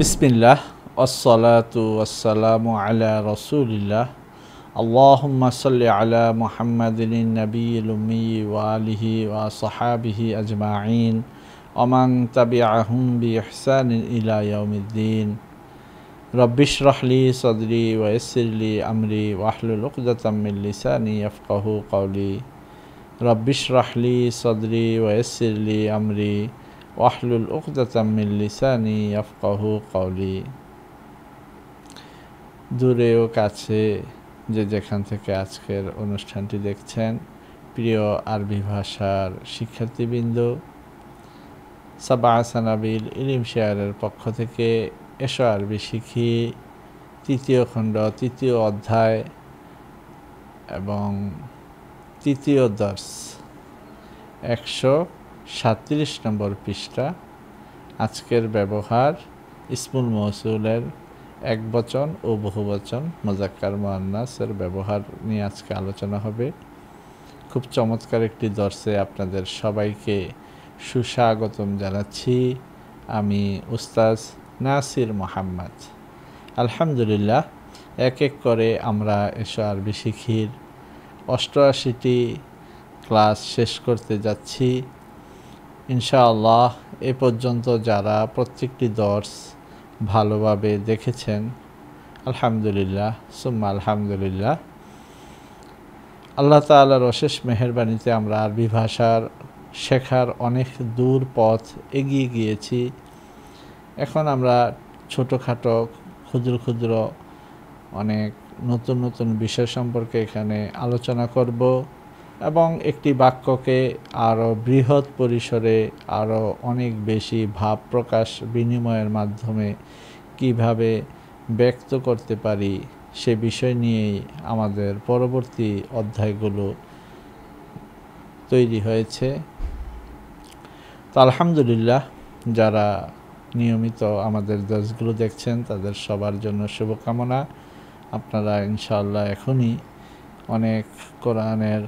বিসমিল্লাহ আসসালাতু ওয়াসসালামু আলা রাসূলিল্লাহ আল্লাহুম্মা সাল্লি আলা মুহাম্মাদিন নাবিয়্যিল উম্মি ওয়া আলিহি ওয়া সাহাবিহি আজমাইন ওয়া মান তাবিআহুম বিইহসানিন ইলা ইয়াউমিদ্দিন রব্বিশরাহ লি সাদরি ওয়া ইয়াসসির লি আমরি ওয়াহলুল উকদাতাম মিন লিসানি ইয়াফকাহু কওলি রব্বিশরাহ লি সাদরি ওয়া ইয়াসসির লি আমরি ওয়াহলুল উকদাতাম মিন লিসানি ইয়াফকাহু কওলি। দূরে ও কাছে যে যেখান থেকে আজকের অনুষ্ঠানটি দেখছেন, প্রিয় আরবি ভাষার শিক্ষার্থীবৃন্দ, সাবা সানাবিল ইলম শেয়ারের পক্ষ থেকে এসো আরবি শিখি তৃতীয় খণ্ড, তৃতীয় অধ্যায় এবং তৃতীয় দর্স 137 নম্বর পৃষ্ঠা। আজকের ব্যবহার ইসমুল মৌসুলের একবচন ও বহুবচন মুযাক্কার মুআন্নাসের ব্যবহার নিয়ে আজকে আলোচনা হবে। খুব চমৎকার একটি দর্সে আপনাদের সবাইকে সুস্বাগতম জানাচ্ছি। আমি উস্তাজ নাসির মোহাম্মদ। আলহামদুলিল্লাহ, এক এক করে আমরা এসো আরবি শিখির 88টি ক্লাস শেষ করতে যাচ্ছি ইনশাআল্লাহ। এ পর্যন্ত যারা প্রত্যেকটি দর্স ভালোভাবে দেখেছেন, আলহামদুলিল্লাহ সুম্মা আলহামদুলিল্লাহ। আল্লাহ তাআলার অশেষ মেহেরবানিতে আমরা আরবি ভাষার শেখার অনেক দূর পথ এগিয়ে গিয়েছি। এখন আমরা ছোটোখাটো ক্ষুদ্র ক্ষুদ্র অনেক নতুন নতুন বিষয় সম্পর্কে এখানে আলোচনা করব এবং একটি বাক্যকে আরও বৃহৎ পরিসরে আরও অনেক বেশি ভাব প্রকাশ বিনিময়ের মাধ্যমে কিভাবে ব্যক্ত করতে পারি সে বিষয় নিয়েই আমাদের পরবর্তী অধ্যায়গুলো তৈরি হয়েছে। তো আলহামদুলিল্লাহ, যারা নিয়মিত আমাদের দর্সগুলো দেখছেন তাদের সবার জন্য শুভকামনা। আপনারা ইনশাআল্লাহ এখনই অনেক কোরআনের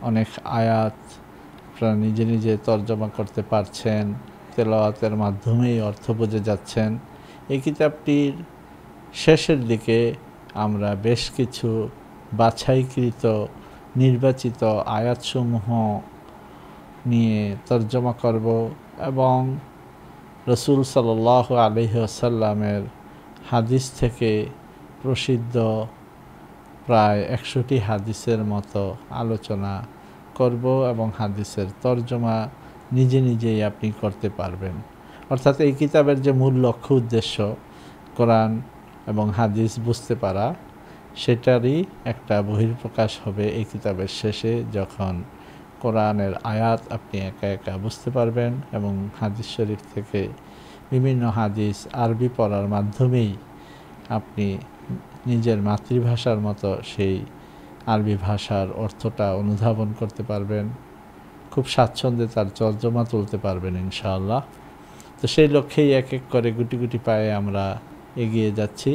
অনেক আয়াত আপনারা নিজে নিজে তর্জমা করতে পারছেন, তেলাওয়াতের মাধ্যমেই অর্থ বুঝে যাচ্ছেন। এই কিতাবটির শেষের দিকে আমরা বেশ কিছু বাছাইকৃত নির্বাচিত আয়াতসমূহ নিয়ে তর্জমা করব এবং রসুল সাল্লাল্লাহু আলাইহি ওয়াসাল্লামের হাদিস থেকে প্রসিদ্ধ প্রায় 100টি হাদিসের মতো আলোচনা করব এবং হাদিসের তর্জমা নিজে নিজেই আপনি করতে পারবেন। অর্থাৎ এই কিতাবের যে মূল লক্ষ্য উদ্দেশ্য কোরআন এবং হাদিস বুঝতে পারা, সেটারই একটা বহিঃপ্রকাশ হবে এই কিতাবের শেষে, যখন কোরআনের আয়াত আপনি একা একা বুঝতে পারবেন এবং হাদিস শরীফ থেকে বিভিন্ন হাদিস আরবি পড়ার মাধ্যমেই আপনি নিজের মাতৃভাষার মতো সেই আরবি ভাষার অর্থটা অনুধাবন করতে পারবেন, খুব স্বাচ্ছন্দ্যে তার তর্জমা তুলতে পারবেন ইনশাআল্লাহ। তো সেই লক্ষ্যেই এক এক করে গুটি গুটি পায়ে আমরা এগিয়ে যাচ্ছি।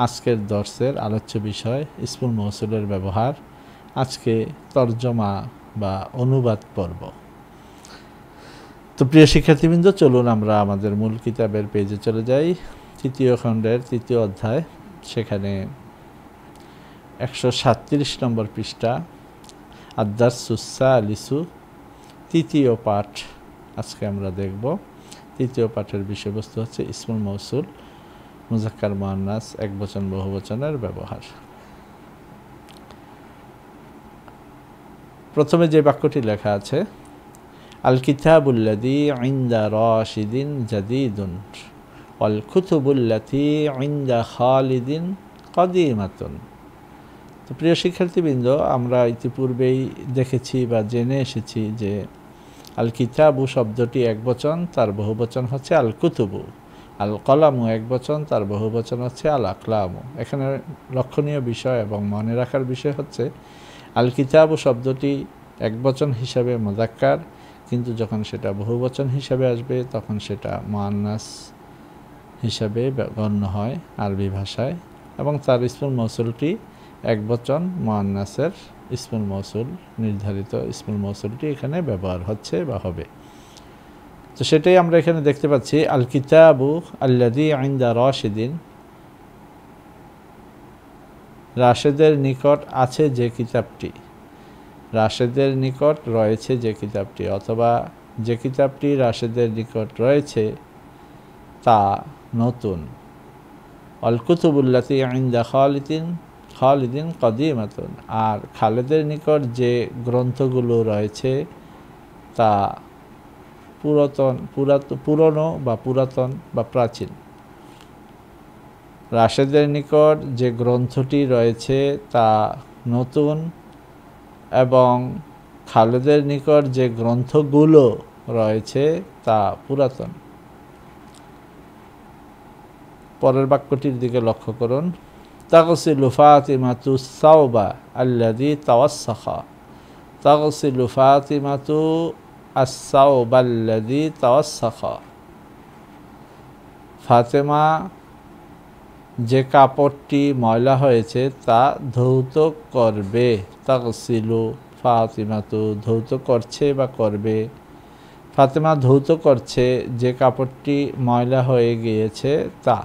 আজকের দর্সের আলোচ্য বিষয় ইসমুল মৌসুলের ব্যবহার। আজকে তর্জমা বা অনুবাদ পর্ব। তো প্রিয় শিক্ষার্থীবৃন্দ, চলুন আমরা আমাদের মূল কিতাবের পেজে চলে যাই। তৃতীয় খণ্ডের তৃতীয় অধ্যায়, সেখানে 137 নম্বর পৃষ্ঠা, আদ-দারসুস সালিসু, তৃতীয় পাঠ আজকে আমরা দেখব। তৃতীয় পাঠের বিষয়বস্তু হচ্ছে ইসমুল মৌসুল মুযাক্কার মুআন্নাস একবচন বহুবচনের ব্যবহার। প্রথমে যে বাক্যটি লেখা আছে, আল কিতাবুল্লাযী ইনদা রাশিদিন জাদীদুন ওয়াল কুতুবুল্লাতী ইনদা খালিদিন কাদীমাতুন। তো প্রিয় শিক্ষার্থীবৃন্দ, আমরা ইতিপূর্বেই দেখেছি বা জেনে এসেছি যে আল কিতাবু শব্দটি একবচন, তার বহুবচন হচ্ছে আল কুতুবু। আল কলামু একবচন, তার বহুবচন হচ্ছে আল আকলামু। এখানে লক্ষণীয় বিষয় এবং মনে রাখার বিষয় হচ্ছে আল কিতাবু শব্দটি একবচন হিসাবে মুযাক্কার, কিন্তু যখন সেটা বহুবচন হিসাবে আসবে তখন সেটা মুআন্নাস হিসাবে গণ্য হয় আরবি ভাষায়, এবং তার ইসমুল মৌসুলটি একবচন মুআন্নাসের ইসমুল মৌসুল, নির্ধারিত ইসমুল মৌসুলটি এখানে ব্যবহার হচ্ছে বা হবে। তো সেটাই আমরা এখানে দেখতে পাচ্ছি, আল কিতাবু আল্লাযী ইনদা রাশিদিন, রাশেদের নিকট আছে যে কিতাবটি, রাশেদের নিকট রয়েছে যে কিতাবটি, অথবা যে কিতাবটি রাশেদের নিকট রয়েছে তা নতুন। আল কুতুবুল্লাতী ইনদা খালিদিন কদিমাতুন, আর খালেদের নিকট যে গ্রন্থগুলো রয়েছে তা পুরনো বা পুরাতন বা প্রাচীন। রাশেদের নিকট যে গ্রন্থটি রয়েছে তা নতুন, এবং খালেদের নিকট যে গ্রন্থগুলো রয়েছে তা পুরাতন। পরের বাক্যটির দিকে লক্ষ্য করুন। তাগসিলু ফাতিমাতু সাওবা আল্লাযী তাওয়াসসাখা, তাগসিলু ফাতিমাতু আস-সাওবা আল্লাযী তাওয়াসসাখা, ফাতেমা যে কাপড়টি ময়লা হয়েছে তা ধৌত করবে। তাগসিলু ফাতিমাতু, ধৌত করছে বা করবে, ফাতেমা ধৌত করছে যে কাপড়টি ময়লা হয়ে গিয়েছে তা,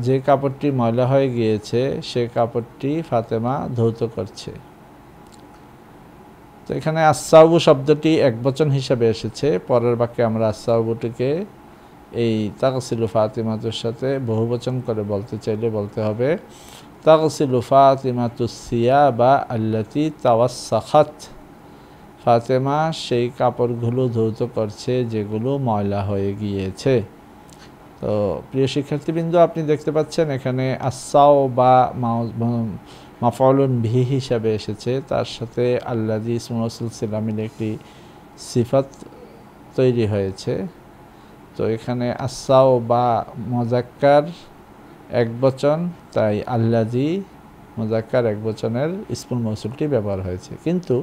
যে কাপড়টি ময়লা হয়ে গিয়েছে সে কাপড়টি ফাতেমা ধৌত করছে। তো এখানে আসসাউবু শব্দটি একবচন হিসাবে এসেছে, পরের বাক্যে আমরা আসসাউবুটিকে এই তাগসিলু ফাতিমাতুর সাথে বহুবচন করে বলতে চাইলে বলতে হবে তাগসিলু ফাতিমাতু সিয়াবা আল্লাতী তাওয়াসসাখাত, ফাতেমা সেই কাপড়গুলো ধৌত করছে যেগুলো ময়লা হয়ে গিয়েছে। তো প্রিয় শিক্ষার্থীবৃন্দ, আপনি দেখতে পাচ্ছেন এখানে আসসাওবা মাফউলুন বিহি হিসাবে এসেছে, তার সাথে আল্লাযী ইসমুল মাওসূল সিলা মিলে একটি সিফাত তৈরি হয়েছে। তো এখানে আসসাওবা মুযাক্কার একবচন, তাই আল্লাযী মুযাক্কার একবচনের ইসমুল মাওসূলটি ব্যবহার হয়েছে। কিন্তু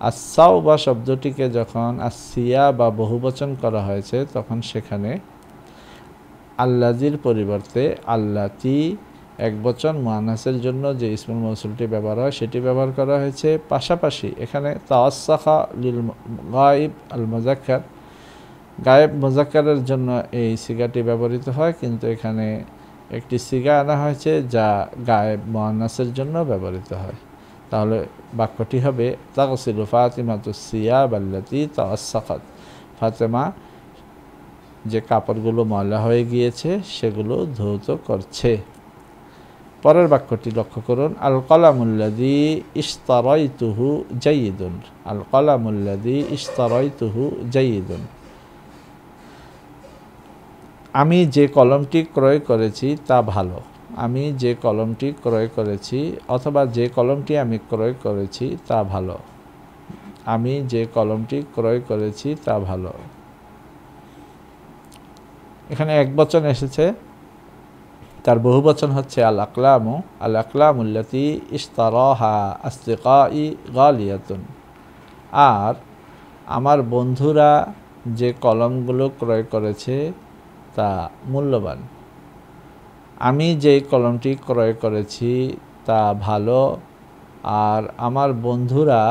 আসসাওবা শব্দটিকে যখন আসসিয়া বা বহুবচন করা হয়েছে তখন সেখানে আল্লাযীর পরিবর্তে আল্লাতী একবচন মুআন্নাসের জন্য যে ইসমুল মাওসূলটি ব্যবহার হয় সেটি ব্যবহার করা হয়েছে। পাশাপাশি এখানে তাওয়াসসাখা লিল গায়েব আল মুযাক্কার, গায়েব মুযাক্কারের জন্য এই সিগাটি ব্যবহৃত হয়, কিন্তু এখানে একটি সিগা আনা হয়েছে যা গায়েব মুআন্নাসের জন্য ব্যবহৃত হয়। তাহলে বাক্যটি হবে তাগসিলু ফাতিমাতু সিয়াবা আল্লাতী তাওয়াসসাখাত, ফাতেমা যে কাপড়গুলো ময়লা হয়ে গিয়েছে সেগুলো ধৌত করছে। পরের বাক্যটি লক্ষ্য করুন। আল কলামুল্লাযী ইশতারাইতুহু জাইয়িদুন, আল কলামুল্লাযী ইশতারাইতুহু জাইয়িদুন, আমি যে কলমটি ক্রয় করেছি তা ভালো, আমি যে কলমটি ক্রয় করেছি অথবা যে কলমটি আমি ক্রয় করেছি তা ভালো, আমি যে কলমটি ক্রয় করেছি তা ভালো। এখানে একবচন এসেছে, তার বহুবচন হচ্ছে আল আকলামু, আল আকলামুল্লাতী ইশতারাহা আসদিকাই গালিয়াতুন, আর আমার বন্ধুরা যে কলমগুলো ক্রয় করেছে তা মূল্যবান। আমি যে কলমটি ক্রয় করেছি তা ভালো, আর আমার বন্ধুরা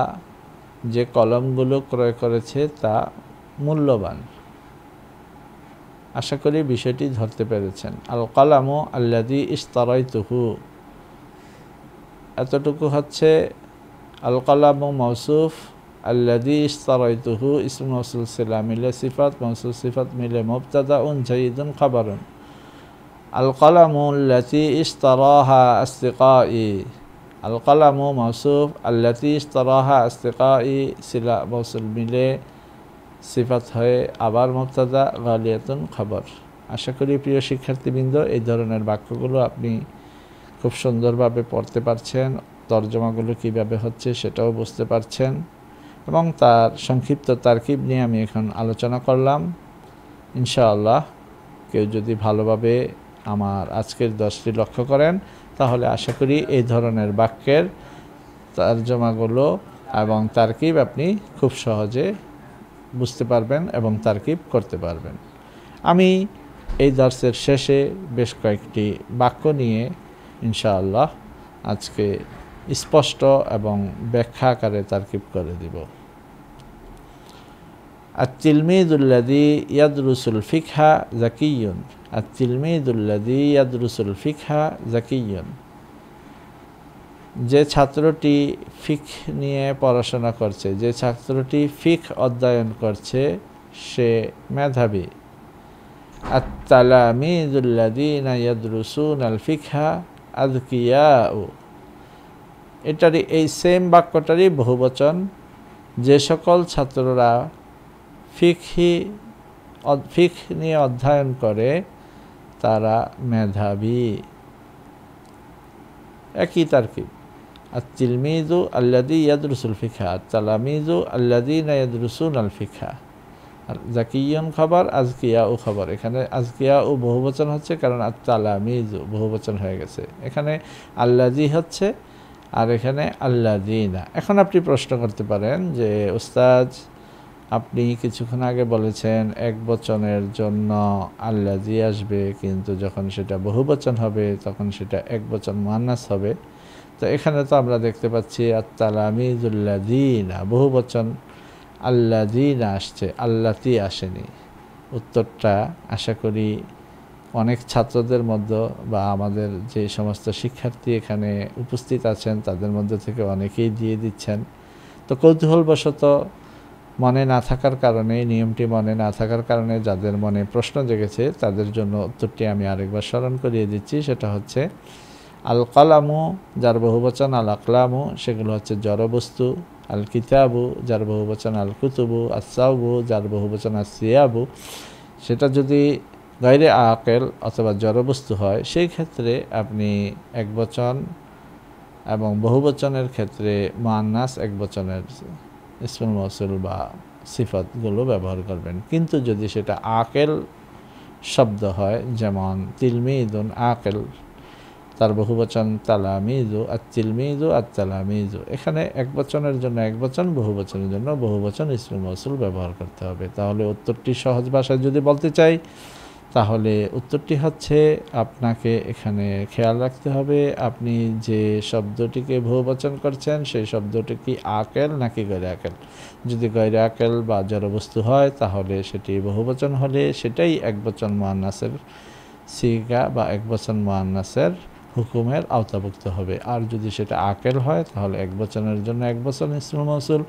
যে কলমগুলো ক্রয় করেছে তা মূল্যবান। আশা করি বিষয়টি ধরতে পেরেছেন। আল কলামু আল্লাযী ইশতারাইতুহু, এতটুকু হচ্ছে আল কলামু মাওসুফ, আল্লাযী ইশতারাইতুহু ইসমুল মাওসূল সিলা মিলে সিফাত, মাওসূল সিফাত মিলে মুবতাদাউন জাইয়িদুন খাবারুন। আল কলামু আল্লাতী ইশতারাহা আসদিকাই, আল কলামু মাওসুফ, আল্লাতী ইশতারাহা আসদিকাই সিলা মাওসূল মিলে সিফাত হয়ে আবার মুবতাদা, গালিয়াতুন খবর। আশা করি প্রিয় শিক্ষার্থীবৃন্দ এই ধরনের বাক্যগুলো আপনি খুব সুন্দরভাবে পড়তে পারছেন, তর্জমাগুলো কিভাবে হচ্ছে সেটাও বুঝতে পারছেন, এবং তার সংক্ষিপ্ত তারকিব নিয়ে আমি এখন আলোচনা করলাম। ইনশাআল্লাহ কেউ যদি ভালোভাবে আমার আজকের দর্শটি লক্ষ্য করেন তাহলে আশা করি এই ধরনের বাক্যের তর্জমাগুলো এবং তারকিব আপনি খুব সহজে বুঝতে পারবেন এবং তারকিব করতে পারবেন। আমি এই দর্শের শেষে বেশ কয়েকটি বাক্য নিয়ে ইনশাআল্লাহ আজকে স্পষ্ট এবং ব্যাখ্যা আকারে তারকিব করে দিব। আত-তিলমিযুল্লাযী ইয়াদরুসুল ফিকহা যাকিয়্যুন, আত-তিলমিযুল্লাযী ইয়াদরুসুল ফিকহা যাকিয়্যুন, যে ছাত্রটি ফিকহ নিয়ে পড়াশোনা করছে, যে ছাত্রটি ফিকহ অধ্যয়ন করছে সে মেধাবী। আত-তালামিযুল্লাযীনা ইয়াদরুসুনাল ফিকহা আযকিয়াউ, এটারই এই সেম বাক্যটারই বহুবচন, যে সকল ছাত্ররা ফিকহ নিয়ে অধ্যয়ন করে তারা মেধাবী। একই তারকিব, আত-তিলমিযু আল্লাযী ইয়াদরুসুল ফিকহা, আত-তালামিযু আল্লাযীনা ইয়াদরুসুনাল ফিকহা। আর যাকিয়্যুন খবর, আযকিয়াউ খবর। এখানে আযকিয়াউ বহুবচন হচ্ছে কারণ আত-তালামিযু বহুবচন হয়ে গেছে। এখানে আল্লাযী হচ্ছে আর এখানে আল্লাযীনা। এখন আপনি প্রশ্ন করতে পারেন যে উস্তাদ, আপনি কিছুক্ষণ আগে বলেছেন এক বচনের জন্য আল্লাযী আসবে, কিন্তু যখন সেটা বহুবচন হবে তখন সেটা একবচন মুআন্নাস হবে। তো এখানে তো আমরা দেখতে পাচ্ছি আত-তালামিযুল্লাযীনা বহুবচন, আল্লাযীনা আসছে, আল্লাতী আসেনি। উত্তরটা আশা করি অনেক ছাত্রদের মধ্যে বা আমাদের যে সমস্ত শিক্ষার্থী এখানে উপস্থিত আছেন তাদের মধ্যে থেকে অনেকেই দিয়ে দিচ্ছেন। তো কৌতূহলবশত মনে না থাকার কারণে, নিয়মটি মনে না থাকার কারণে যাদের মনে প্রশ্ন জেগেছে তাদের জন্য উত্তরটি আমি আরেকবার স্মরণ করিয়ে দিচ্ছি। সেটা হচ্ছে আল কালামু যার বহুবচন আল আকলামু, সেগুলো হচ্ছে জড়বস্তু। আল কিতাবু যার বহুবচন আল কুতুবু, আস-সাওবু যার বহুবচন আস-সিয়াবু, সেটা যদি গায়রে আকেল অথবা জড়বস্তু হয় সেই ক্ষেত্রে আপনি একবচন এবং বহুবচনের ক্ষেত্রে মুআন্নাস একবচনের ইসমুল মাউসুল বা সিফাতগুলো ব্যবহার করবেন। কিন্তু যদি সেটা আকেল শব্দ হয়, যেমন তিলমিদুন আকেল, তার বহুবচন তালামিযু, আত-তিলমিযু আত-তালামিযু, এখানে একবচনের জন্য একবচন, বহুবচনের জন্য বহুবচন ইসমুল মাউসুল ব্যবহার করতে হবে। তাহলে উত্তরটি সহজ ভাষায় যদি বলতে চাই তাহলে উত্তরটি হচ্ছে আপনাকে এখানে খেয়াল রাখতে হবে আপনি যে শব্দটিকে বহুবচন করছেন সেই শব্দটি কি আকেল নাকি গৈরে আকেল। যদি গৈরে আকেল বা জড়বস্তু হয় তাহলে সেটি বহুবচন হলে সেটাই একবচন মুআন্নাসের সিগা বা একবচন মুআন্নাসের হুকুমের আওতাভুক্ত হবে। আর যদি সেটা আকেল হয় তাহলে একবচনের জন্য একবচন ইসমুল মাউসুল,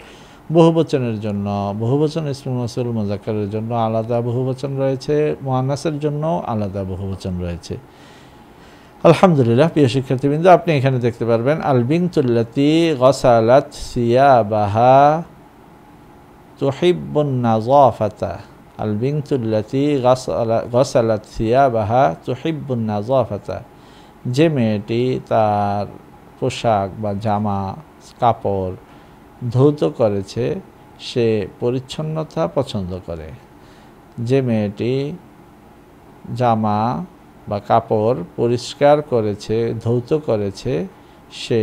বহুবচনের জন্য বহুবচন ইসমুল মাউসুল, মুযাক্কারের জন্য আলাদা বহুবচন রয়েছে, মুআন্নাসের জন্য আলাদা বহুবচন রয়েছে। আলহামদুলিল্লাহ প্রিয় শিক্ষার্থীবৃন্দ, আপনি এখানে দেখতে পারবেন আল বিনতুল্লাতী গাসালাত সিয়াবাহা তুহিব্বুন নাযাফাতা, আল বিনতুল্লাতী গাসালাত সিয়াবাহা তুহিব্বুন নাযাফাতা, যে মেয়েটি তার পোশাক বা জামা কাপড় ধৌত করেছে সে পরিচ্ছন্নতা পছন্দ করে। যে মেয়েটি জামা বা কাপড় পরিষ্কার করেছে, ধৌত করেছে, সে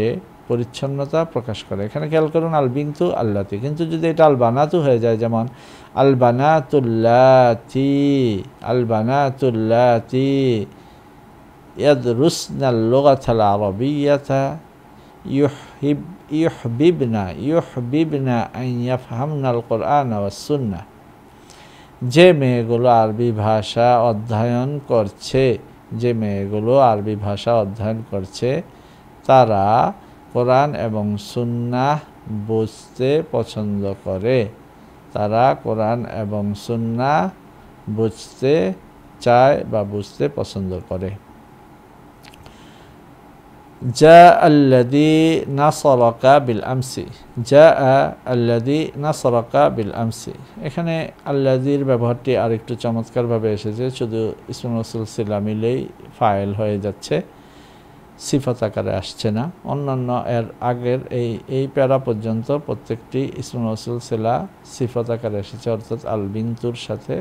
পরিচ্ছন্নতা প্রকাশ করে। এখানে খেয়াল করুন আল বিনতু আল্লাতি, কিন্তু যদি এটা আল বানাতু হয়ে যায়, যেমন আল বানাতুল্লাতি, আল বানাতুল্লাতি ইয়াদরুসনাল লুগাতাল আরাবিয়্যাতা ইউহবিবনা আন ইয়াফহামনাল কুরআন ওয়াস সুন্নাহ, যে মেয়েগুলো আরবি ভাষা অধ্যয়ন করছে, যে মেয়েগুলো আরবি ভাষা অধ্যয়ন করছে তারা কোরআন এবং সুন্নাহ বুঝতে পছন্দ করে, তারা কোরআন এবং সুন্নাহ বুঝতে চায় বা বুঝতে পছন্দ করে। জা আল্লাযী নাসরাকা বিল আমসি, জা আল্লাযী নাসরাকা বিল আমসি, এখানে আল্লাযীর ব্যবহারটি আরেকটু চমৎকারভাবে এসেছে, শুধু ইসমুল মাউসুল সিলা মিলেই ফাইল হয়ে যাচ্ছে, সিফাত আকারে আসছে না। অন্যান্য এর আগের এই প্যারা পর্যন্ত প্রত্যেকটি ইসমুল মাউসুল সিলা সিফাত আকারে এসেছে, অর্থাৎ আল বিনতুর সাথে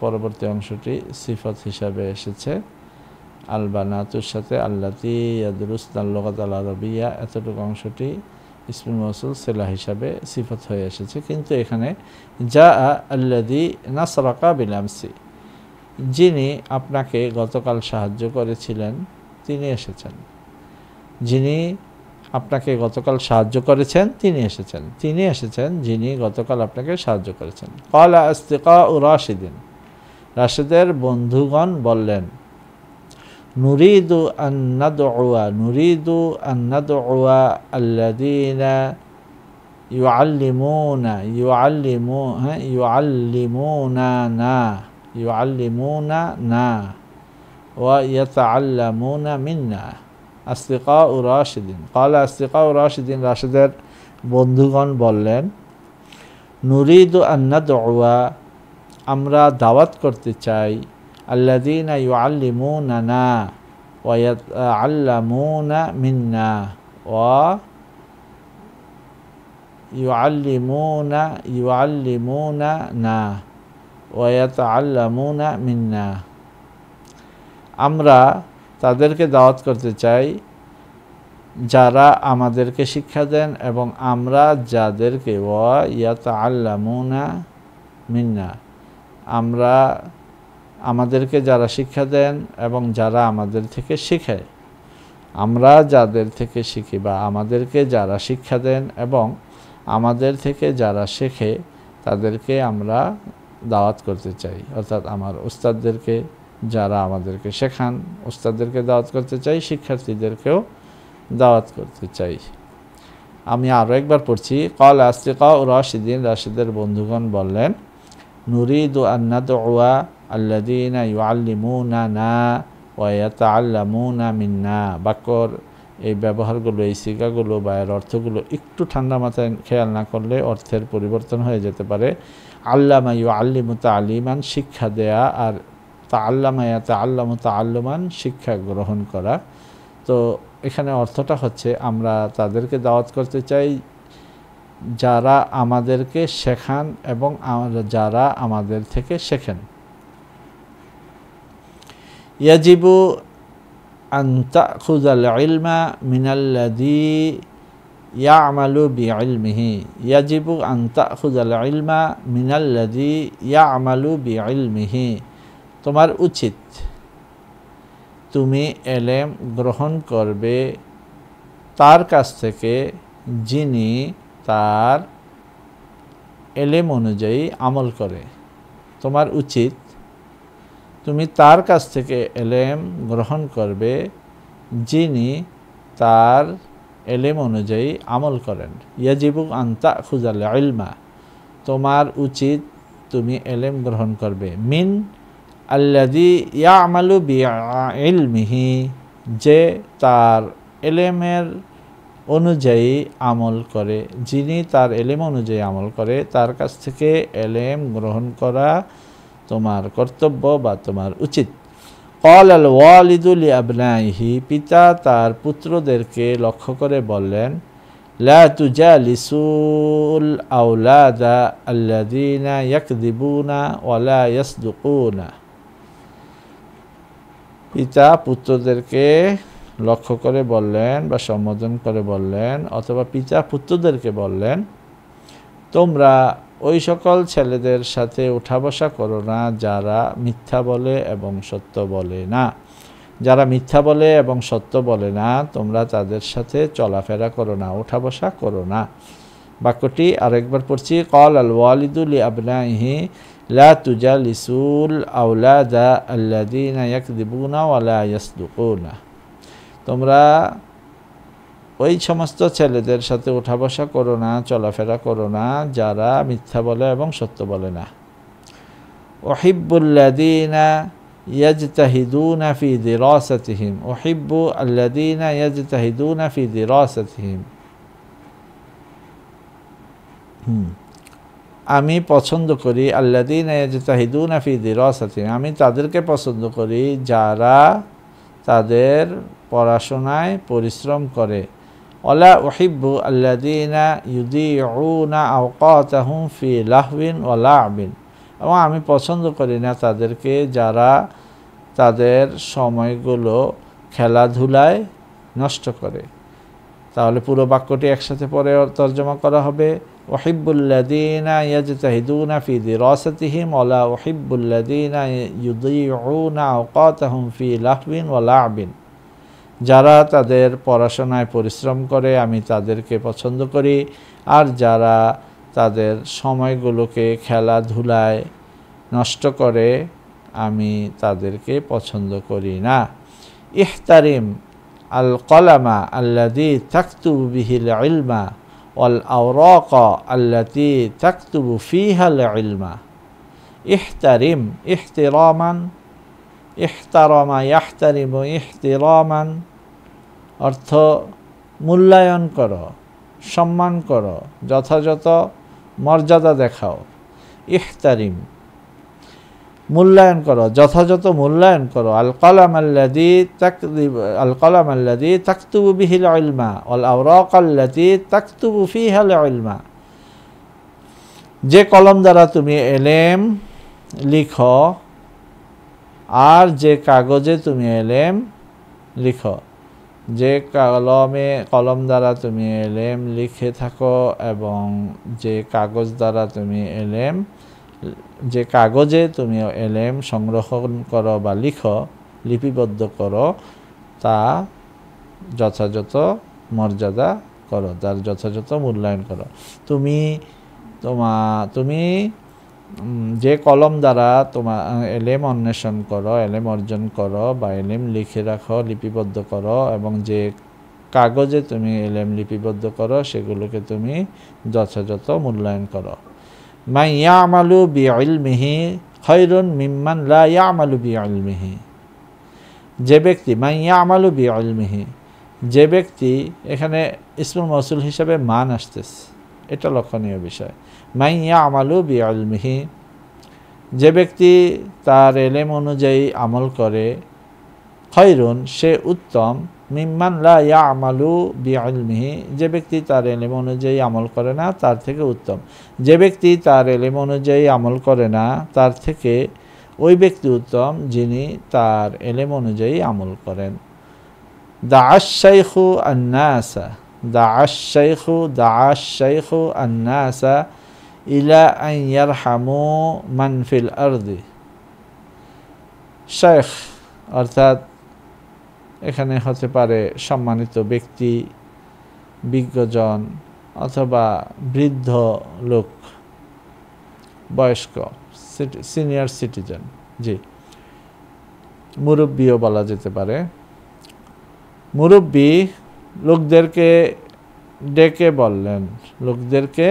পরবর্তী অংশটি সিফাত হিসাবে এসেছে। আল বানাতুর সাথে আল্লাতী ইয়াদরুসনাল লুগাতাল আরাবিয়্যা, এতটুকু অংশটি ইসমুল মাউসুল সিলা হিসাবে সিফাত হয়ে এসেছে। কিন্তু এখানে জা আল্লাযী নাসরাকা বিল আমসি, যিনি আপনাকে গতকাল সাহায্য করেছিলেন তিনি এসেছেন, যিনি আপনাকে গতকাল সাহায্য করেছেন তিনি এসেছেন যিনি গতকাল আপনাকে সাহায্য করেছেন। ক্বালা আসদিকাউ রাশিদিন, রাশেদের বন্ধুগণ বললেন, নুরিদু আন নাদউয়া আল্লাযীনা ইউআল্লিমুনা ওয়া ইয়াতাআল্লামুনা মিন্না। আসদিকাউ রাশিদিন, ক্বালা আসদিকাউ রাশিদিন, রাশেদের বন্ধুগণ বললেন, নুরিদু আন নাদউয়া, আমরা দাওয়াত করতে চাই, আল্লাযীনা ইউআল্লিমুনানা ওয়া ইয়াতাআল্লামুনা মিন্না ওয়া ইউআল্লিমুনা ওয়া ইয়াতাআল্লামুনা মিন্না। আমরা তাদেরকে দাওয়াত করতে চাই যারা আমাদেরকে শিক্ষা দেন এবং আমরা যাদেরকে ওয়া ইয়াতাআল্লামুনা মিন্না, আমরা আমাদেরকে যারা শিক্ষা দেন এবং যারা আমাদের থেকে শিখে, আমরা যাদের থেকে শিখি বা আমাদেরকে যারা শিক্ষা দেন এবং আমাদের থেকে যারা শেখে তাদেরকে আমরা দাওয়াত করতে চাই। অর্থাৎ আমার উস্তাদদেরকে যারা আমাদেরকে শেখান, উস্তাদদেরকে দাওয়াত করতে চাই, শিক্ষার্থীদেরকেও দাওয়াত করতে চাই। আমি আরও একবার পড়ছি। ক্বালা আসদিকাউ রাশিদিন, রাশেদের বন্ধুগণ বললেন, নুরিদু আন নাদউয়া আল্লাযীনা ইউআল্লিমুনানা ওয়া ইয়াতাআল্লামুনা মিন্না। বাক্যর এই ব্যবহারগুলো, এই সিগাগুলো বা এর অর্থগুলো একটু ঠান্ডা মাথায় খেয়াল না করলে অর্থের পরিবর্তন হয়ে যেতে পারে। আল্লামা ইউআল্লিমু তাআলিমান, শিক্ষা দেয়া, আর তাআল্লামা ইয়াতাআল্লামু তাআল্লুমান, শিক্ষা গ্রহণ করা। তো এখানে অর্থটা হচ্ছে আমরা তাদেরকে দাওয়াত করতে চাই যারা আমাদেরকে শেখান এবং যারা আমাদের থেকে শেখেন। ইয়াজিবু আন তাখুযাল ইলমা মিনাল্লাযী ইয়া'মালু বিইলমিহি, ইয়াজিবু আন তাখুযাল ইলমা মিনাল্লাযী ইয়া'মালু বিইলমিহি, তোমার উচিত তুমি এলেম গ্রহণ করবে তার কাছ থেকে যিনি তার এলেম অনুযায়ী আমল করে। তোমার উচিত তুমি তার কাছ থেকে এলেম গ্রহণ করবে যিনি তার এলেম অনুযায়ী আমল করেন। ইয়াজিবু আন তাখুযাল ইলমা, তোমার উচিত তুমি এলেম গ্রহণ করবে, মিন আল্লাযী ইয়া'মালু বিইলমিহি, যে তার এলেমের অনুযায়ী আমল করে, যিনি তার এলেম অনুযায়ী আমল করে তার কাছ থেকে এলেম গ্রহণ করা তোমার কর্তব্য বা তোমার উচিত। ক্বালাল ওয়ালিদু লিআবনাইহি, পিতা তার পুত্রদেরকে লক্ষ্য করে বললেন, লা তুজালিসুল আওলাদা আল্লাযীনা ইয়াকযিবুনা ওয়া লা ইয়াসদুকুনা। পিতা পুত্রদেরকে লক্ষ্য করে বললেন বা সম্বোধন করে বললেন, অথবা পিতা পুত্রদেরকে বললেন, তোমরা ওই সকল ছেলেদের সাথে উঠা বসা করো না যারা মিথ্যা বলে এবং সত্য বলে না। যারা মিথ্যা বলে এবং সত্য বলে না, তোমরা তাদের সাথে চলাফেরা করো না, উঠা বসা করো না। বাক্যটি আরেকবার পড়ছি। ক্বালাল ওয়ালিদু লিআবনাইহি লা তুজালিসুল আওলাদা আল্লাযীনা ইয়াকযিবুনা ওয়া লা ইয়াসদুকুনা। তোমরা ওই সমস্ত ছেলেদের সাথে উঠা বসা করো না, চলাফেরা করো না যারা মিথ্যা বলে এবং সত্য বলে না। উহিব্বুল্লাযীনা ইয়াজতাহিদুনা ফি দিরাসাতিহিম, উহিব্বু আল্লাযীনা ইয়াজতাহিদুনা ফি দিরাসাতিহিম, আমি পছন্দ করি, আল্লাযীনা ইয়াজতাহিদুনা ফি দিরাসাতিহিম, আমি তাদেরকে পছন্দ করি যারা তাদের পড়াশোনায় পরিশ্রম করে। ওয়ালা উহিব্বু আল্লাযীনা ইউদিউনা আওকাতাহুম ফি লাহওয়িন ওয়া লা'বিন, এবং আমি পছন্দ করি না তাদেরকে যারা তাদের সময়গুলো খেলাধুলায় নষ্ট করে। তাহলে পুরো বাক্যটি একসাথে পরে তর্জমা করা হবে, উহিব্বুল্লাযীনা ইয়াজতাহিদুনা ফি দিরাসাতিহিম ওয়ালা উহিব্বুল্লাযীনা ইউদিউনা আওকাতাহুম ফি লাহওয়িন ওয়া লা'বিন। যারা তাদের পড়াশোনায় পরিশ্রম করে আমি তাদেরকে পছন্দ করি, আর যারা তাদের সময়গুলোকে খেলাধুলায় নষ্ট করে আমি তাদেরকে পছন্দ করি না। ইহতারিম আল কলামা আল্লাযী তাকতুবু বিহিল ইলমা ওয়াল আওরাকা আল্লাতী তাকতুবু ফীহাল ইলমা। ইহতারিম ইহতিরামান, ইহতারামা ইয়াহতারিমু ইহতিরামান, অর্থ মূল্যায়ন করো, সম্মান করো, যথাযথ মর্যাদা দেখাও। ইহতারিম মূল্যায়ন করো, যথাযথ মূল্যায়ন করো। আল কলাম আল্লাযী তাকতুবু বিহিল ইলমা ওয়াল আওরাক আল্লাতী তাকতুবু ফীহাল ইলমা, যে কলম দ্বারা তুমি এলেম লিখো আর যে কাগজে তুমি এলেম লিখো। যে কলম দ্বারা তুমি এলেম লিখে থাকো এবং যে কাগজ দ্বারা তুমি যে কাগজে তুমি এলেম সংরক্ষণ করো বা লিখো, লিপিবদ্ধ করো, তা যথাযথ মর্যাদা করো, তার যথাযথ মূল্যায়ন করো। তুমি যে কলম দ্বারা তোমার এলেম অন্বেষণ করো, এলেম অর্জন করো বা এলেম লিখে রাখো, লিপিবদ্ধ করো, এবং যে কাগজে তুমি এলেম লিপিবদ্ধ করো সেগুলোকে তুমি যথাযথ মূল্যায়ন করো। মান ইয়ামালু বিইলমিহি খায়রুন মিম্মান লা ইয়ামালু বিইলমিহি, যে ব্যক্তি মান ইয়ামালু বিইলমিহি, যে ব্যক্তি, এখানে ইসমুল মৌসুল হিসাবে মান আসতেছে, এটা লক্ষণীয় বিষয়। মান ইয়ামালু বিইলমিহি, যে ব্যক্তি তার এলেম অনুযায়ী আমল করে, খায়রুন সে উত্তম, মিম্মান লা ইয়ামালু বিইলমিহি, যে ব্যক্তি তার এলেম অনুযায়ী আমল করে না তার থেকে উত্তম। যে ব্যক্তি তার এলেম অনুযায়ী আমল করে না তার থেকে ওই ব্যক্তি উত্তম যিনি তার এলেম অনুযায়ী আমল করেন। দাআশ শাইখু আন-নাসা, দাআশ শাইখু আন-নাসা ইলা আন ইয়ারহামু মান ফিল আরদি। শাইখ অর্থাৎ এখানে হতে পারে সম্মানিত ব্যক্তি, বিজ্ঞজন অথবা বৃদ্ধ লোক, বয়স্ক, সিনিয়র সিটিজেন, জি, মুরব্বিও বলা যেতে পারে। মুরব্বি লোকদেরকে ডেকে বললেন, লোকদেরকে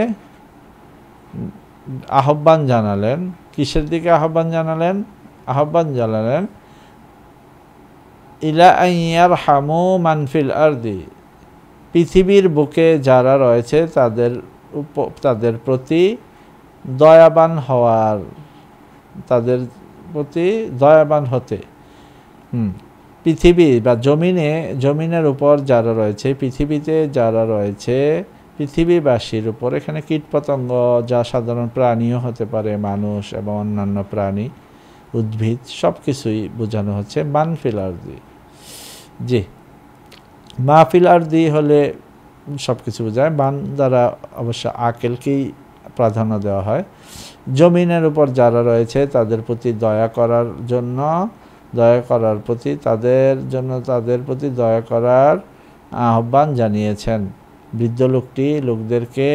আহ্বান জানালেন। কিসের দিকে আহ্বান জানালেন? আহ্বান জানালেন ইলা আন ইয়ারহামু মান ফিল আরদি, পৃথিবীর বুকে যারা রয়েছে তাদের প্রতি দয়াবান হওয়ার, তাদের প্রতি দয়াবান হতে। পৃথিবী বা জমিনের উপর যারা রয়েছে, পৃথিবীতে যারা রয়েছে, পৃথিবীবাসীর উপর, এখানে কীটপতঙ্গ যা সাধারণ প্রাণীও হতে পারে, মানুষ এবং অন্যান্য প্রাণী, উদ্ভিদ, সব কিছুই বোঝানো হচ্ছে মান ফিল আরদি। জি, মাহফিল আরদি হলে সব কিছু বোঝায়, মান দ্বারা অবশ্য আকেলকেই প্রাধান্য দেওয়া হয়। জমিনের উপর যারা রয়েছে তাদের প্রতি দয়া করার প্রতি দয়া করার আহ্বান জানিয়েছেন। বৃদ্ধ লোকটি লোকদেরকে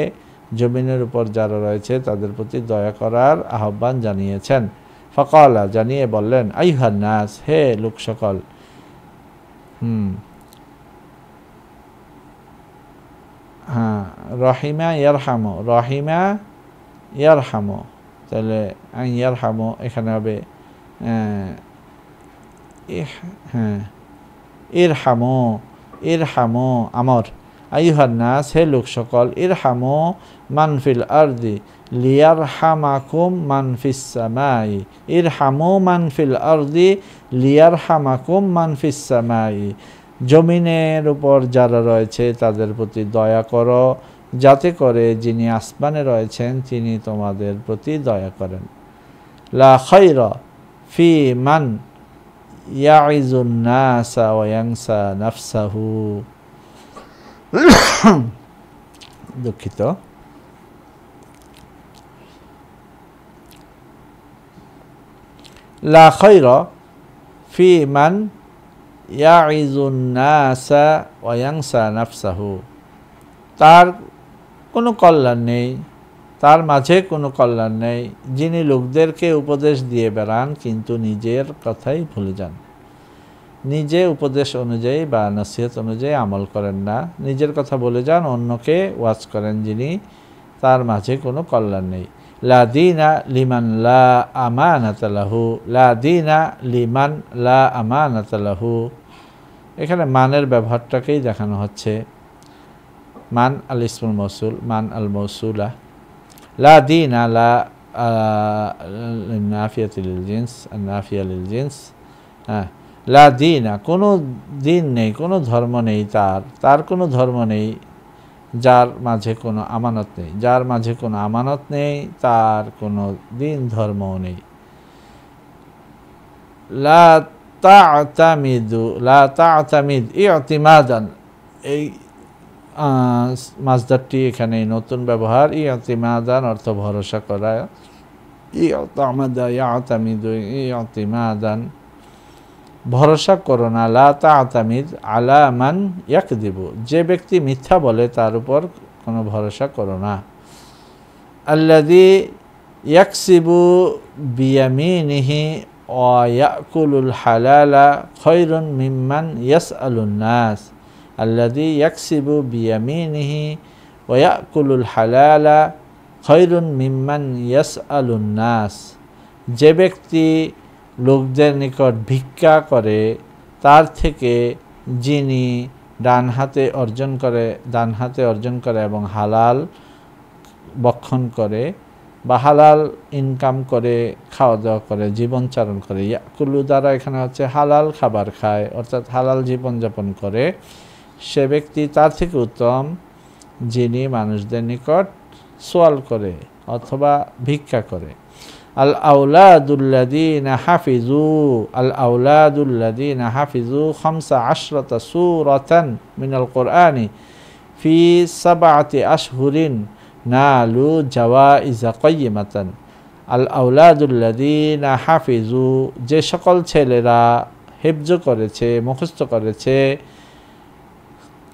জমিনের উপর যারা রয়েছে তাদের প্রতি দয়া করার আহ্বান জানিয়েছেন। ফাকালা জানিয়ে বললেন, আইয়ুহান নাস, হে লোক সকল। হ্যাঁ, রহিমা ইয়ারহামু, তাহলে ইয়ারহামু এখানে হবে ইরহামু আমর। আইয়ুহান নাস, হে লোক সকল, ইরহামু মান ফিল আরদি লিয়ারহামাকুম মান ফিস সামাই, ইরহামু মান ফিল আরদি লিয়ারহামাকুম মান ফিস সামাই, জমিনের উপর যারা রয়েছে তাদের প্রতি দয়া করো যাতে করে যিনি আসমানে রয়েছেন তিনি তোমাদের প্রতি দয়া করেন। লা খায়রা ফি মান ইয়াইজুন নাসা ওয়া ইয়ানসা নাফসাহু, দুঃখিত, লা খায়রা ফি মান ইয়াইজুন নাসা ওয়া ইয়ানসা নাফসাহু, তার কোনো কল্যাণ নেই, তার মাঝে কোনো কল্যাণ নেই যিনি লোকদেরকে উপদেশ দিয়ে বেড়ান কিন্তু নিজের কথাই ভুলে যান, নিজে উপদেশ অনুযায়ী বা নসিহত অনুযায়ী আমল করেন না, নিজের কথা বলে যান, অন্যকে ওয়াজ করেন যিনি, তার মাঝে কোনো কল্যাণ নেই। লা দীনা লিমান লা আমানাতা লাহু, লা দীনা লিমান লা আমানাতা লাহু, এখানে মানের ব্যবহারটাকেই দেখানো হচ্ছে। মান আল ইসমুল মৌসুল, মান আল মৌসুলা, লা দীনা লা নাফিয়াতুল জিন্স, নাফিয়া লিল জিন্স, হ্যাঁ, লা দীনা কোনো দিন নেই, কোনো ধর্ম নেই, তার কোনো ধর্ম নেই যার মাঝে কোনো আমানত নেই, যার মাঝে কোনো আমানত নেই তার কোনো দিন ধর্মও নেই। লা তা'তামিদু, লা তা'তামিদ ইতিমাদান, এই মাসদারটি এখানে নতুন ব্যবহার। ইতিমাদান অর্থ ভরসা করা, ইতামাদা ইয়াতামিদু ইতিমাদান, ভরসা করো না। লা তা'তামিদ আলা মান ইয়াকদিবু, যে ব্যক্তি মিথ্যা বলে তার উপর কোনো ভরসা করো না। আল্লাযী ইয়াকসিবু বিয়ামিনিহি ওয়া ইয়াকুলুল হালালা খায়রুন মিম্মান ইয়াসআলুন নাস, আল্লাযী ইয়াকসিবু বিয়ামিনিহি ওয়া ইয়াকুলুল হালালা খায়রুন মিম্মান ইয়াসআলুন নাস, যে ব্যক্তি লোকদের নিকট ভিক্ষা করে তার থেকে যিনি ডান হাতে অর্জন করে এবং হালাল ভক্ষণ করে বা হালাল ইনকাম করে, খাওয়া দাওয়া করে, জীবনযাপন করে। ইয়াকুলু দ্বারা এখানে হচ্ছে হালাল খাবার খায়, অর্থাৎ হালাল জীবনযাপন করে, সে ব্যক্তি তার থেকে উত্তম যিনি মানুষদের নিকট সোয়াল করে অথবা ভিক্ষা করে। আল আউলাদুল্লাযীনা হাফিজু 15 সূরাতান মিনাল কুরআনি ফি 7 আশহুরিন নালু জাওয়াইজা কাইয়িমাতান। আল আউলাদুল্লাযীনা হাফিজু, যে সকল ছেলেরা হিফজ করেছে, মুখস্থ করেছে,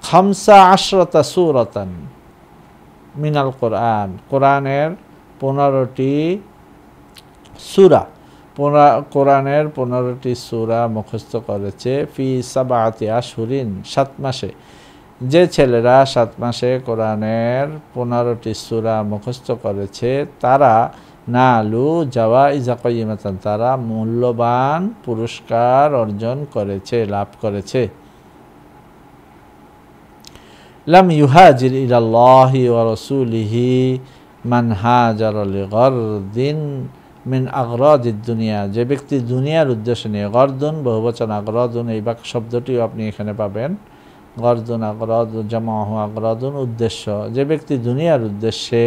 15 সূরাতান মিনাল কুরআন, কোরআনের 15টি সূরা, কোরআনের 15টি সূরা মুখস্থ করেছে, ফি 7 আশহুরিন, 7 মাসে, যে ছেলেরা 7 মাসে কোরআনের 15টি সূরা মুখস্থ করেছে তারা নালু জাওয়াইজা কাইয়িমাতান, তারা মূল্যবান পুরস্কার অর্জন করেছে, লাভ করেছে। লাম ইউহাজির ইলাল্লাহি ওয়া রাসূলিহি মান হাজারা লিগারদিন মিন আগরাদিদ দুনিয়া, যে ব্যক্তি দুনিয়ার উদ্দেশ্য নিয়ে, গরদুন বহুবচন, আগরাদুন এই বাক শব্দটিও আপনি এখানে পাবেন, গরদুন আগরাদ জামাহু আগরাদুন উদ্দেশ্য, যে ব্যক্তি দুনিয়ার উদ্দেশ্যে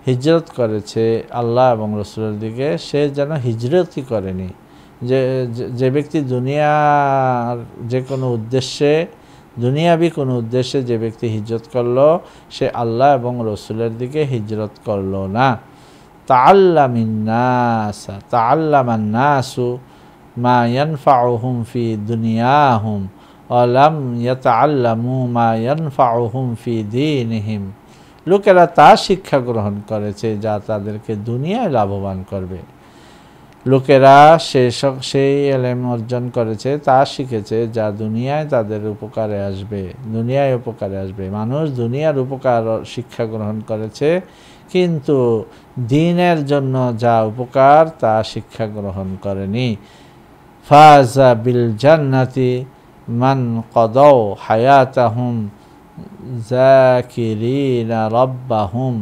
হিজরত করেছে আল্লাহ এবং রাসূলের দিকে, সে যেন হিজরতই করেনি। যে ব্যক্তি দুনিয়ার যে কোনো উদ্দেশ্যে, দুনিয়াবি কোনো উদ্দেশ্যে যে ব্যক্তি হিজরত করলো, সে আল্লাহ এবং রাসূলের দিকে হিজরত করলো না। তাআল্লামান নাসু মা ইয়ানফাউহুম ফি দুনিয়াহুম ওয়া লাম ইয়াতাআল্লামু মা ইয়ানফাউহুম ফি দীনিহিম, লোকেরা তা শিক্ষা গ্রহণ করেছে যা তাদেরকে দুনিয়ায় লাভবান করবে। লোকেরা সেই ইলম অর্জন করেছে, তা শিখেছে যা দুনিয়ায় তাদের উপকারে আসবে, দুনিয়ায় উপকারে আসবে। মানুষ দুনিয়ার উপকার শিক্ষা গ্রহণ করেছে, কিন্তু দ্বীনের জন্য যা উপকার তা শিক্ষা গ্রহণ করেনি। ফাজা বিল জান্নাতি মান কদাও হায়াতাহুম যাকিরিনা রাব্বাহুম,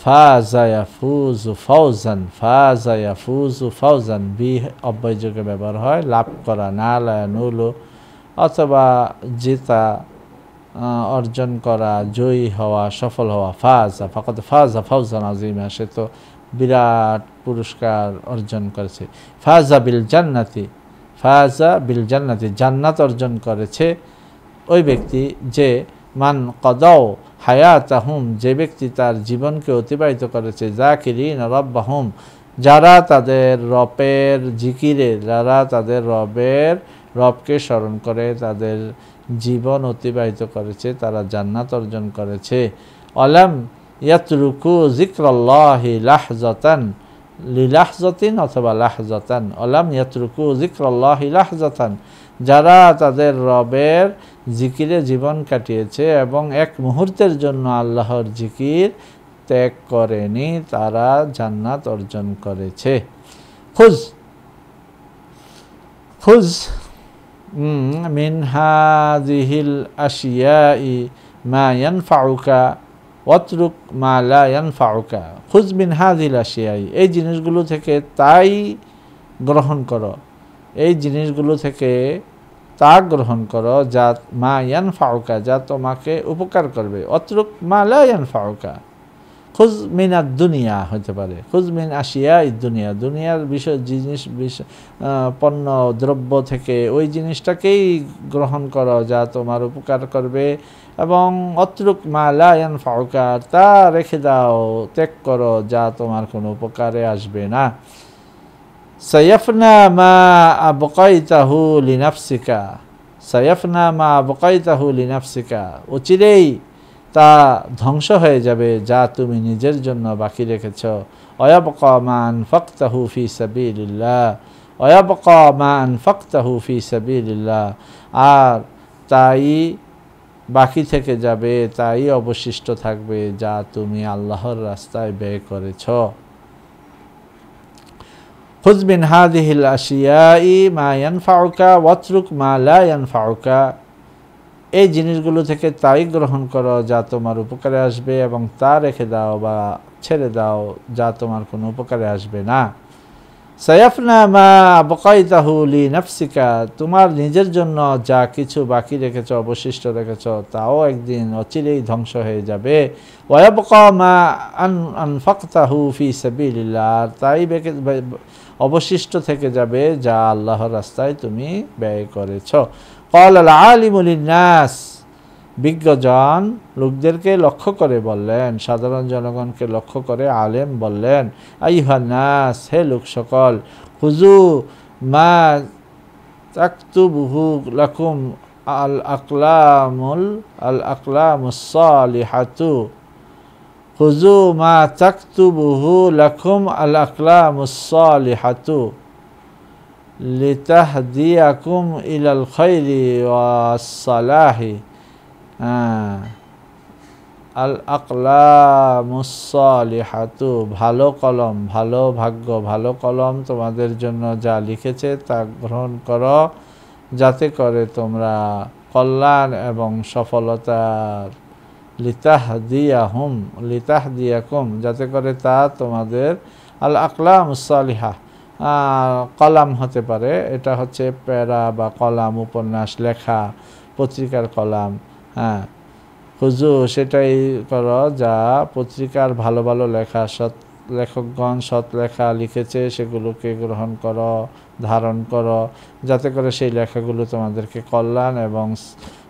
ফাজা ইয়াফুজু ফাওজান, ফাজা ইয়াফুজু ফাওজান, বি অব্যয়যোগে ব্যবহার হয়, লাভ করা, নালা নুলু, অথবা জিতা, অর্জন করা, জয়ী হওয়া, সফল হওয়া। ফাজা ফাকাদ ফাজা ফাওজান আযীমা, সে তো বিরাট পুরস্কার অর্জন করেছে। ফাজা বিল জান্নাতি, ফাজা বিল জান্নাতি, জান্নাত অর্জন করেছে ওই ব্যক্তি যে মান কদাও হায়াতাহুম, যে ব্যক্তি তার জীবনকে অতিবাহিত করেছে, যাকিরিন রাব্বাহুম, যারা তাদের রবের জিকিরে, যারা তাদের রবের রবকে স্মরণ করে তাদের জীবন অতিবাহিত করেছে, তারা জান্নাত অর্জন করেছে। আলাম ইয়াতরুকু যিকরাল্লাহি লাহজাতান লিলাহজাতিন অথবা লাহজাতান, আলাম ইয়াতরুকু যিকরাল্লাহি লাহজাতান, যারা তাদের রবের জিকিরে জীবন কাটিয়েছে এবং এক মুহূর্তের জন্য আল্লাহর জিকির ত্যাগ করেনি, তারা জান্নাত অর্জন করেছে। খুজ মিন হাযিহিল আশিয়াই মা ইয়ানফাউকা ওয়াতরুক মা লা ইয়ানফাউকা। খুজ মিন হাযিহিল আশিয়াই, এই জিনিসগুলো থেকে তাই গ্রহণ করো, এই জিনিসগুলো থেকে তা গ্রহণ করো যা মা ইয়ানফাউকা, যা তোমাকে উপকার করবে। অতরুক মা লা ইয়ানফাউকা। খুজ মিনাদ দুনিয়া হতে পারে, খুজ মিন আশিয়া দুনিয়া, দুনিয়ার বিষয় জিনিস পণ্য দ্রব্য থেকে ওই জিনিসটাকেই গ্রহণ করো যা তোমার উপকার করবে। এবং অতরুক মা লা ইয়ানফাউকা, তা রেখে দাও, ত্যাগ করো যা তোমার কোনো উপকারে আসবে না। সায়াফনা মা আবকাইতাহু লিনাফসিকা, সায়াফনা মা আবকাইতাহু লিনাফসিকা, অচিরেই তা ধ্বংস হয়ে যাবে যা তুমি নিজের জন্য বাকি রেখেছ। ওয়াবকা মা আনফাকতাহু ফি সাবিলিল্লাহ, ওয়াবকা মা আনফাকতাহু ফি সাবিলিল্লাহ, আর তাই বাকি থেকে যাবে, তাই অবশিষ্ট থাকবে যা তুমি আল্লাহর রাস্তায় ব্যয় করেছ। খুজ মিন হাযিহিল আশিয়াই মা ইয়ানফাউকা ওয়াতরুক মা লা ইয়ানফাউকা, এই জিনিসগুলো থেকে তাই গ্রহণ করো যা তোমার উপকারে আসবে এবং তা রেখে দাও বা ছেড়ে দাও যা তোমার কোনো উপকারে আসবে না। সায়াফনা মা আবকাইতাহু লিনাফসিকা, তোমার নিজের জন্য যা কিছু বাকি রেখেছ, অবশিষ্ট রেখেছ, তাও একদিন অচিরেই ধ্বংস হয়ে যাবে। ওয়াবকা মা আনফাকতাহু ফি সাবিলিল্লাহ, তাই অবশিষ্ট থেকে যাবে যা আল্লাহর রাস্তায় তুমি ব্যয় করেছ। ক্বাল আল আলিমু লিন্নাস, বিজ্ঞজন লোকদেরকে লক্ষ্য করে বললেন, সাধারণ জনগণকে লক্ষ্য করে আলেম বললেন, আইয়ুহান নাস, হে লোক সকল, খুযু মা তাকতুবুহু লাকুম আল আকলামুস সালিহাতু, খুযু মা তাকতুবুহু লাকুম আল আকলামুস সালিহাতু লিতাহদিয়াকুম ইলাল খায়রি ওয়াস সালাহি। আল আকলামুস সালিহাতু, ভালো কলম, ভালো ভাগ্য, ভালো কলম তোমাদের জন্য যা লিখেছে তা গ্রহণ করো, যাতে করে তোমরা কল্যাণ এবং সফলতার, লিতাহদিয়াকুম, যাতে করে তা তোমাদের, আল আকলামুস সালিহা, কলাম হতে পারে, এটা হচ্ছে প্যারা বা কলাম, উপন্যাস লেখা, পত্রিকার কলাম। খুযু, সেটাই করো যা পত্রিকার ভালো ভালো লেখা, লেখকগণ সৎ লেখা লিখেছে, সেগুলোকে গ্রহণ করো, ধারণ করো, যাতে করে সেই লেখাগুলো তোমাদেরকে কল্যাণ এবং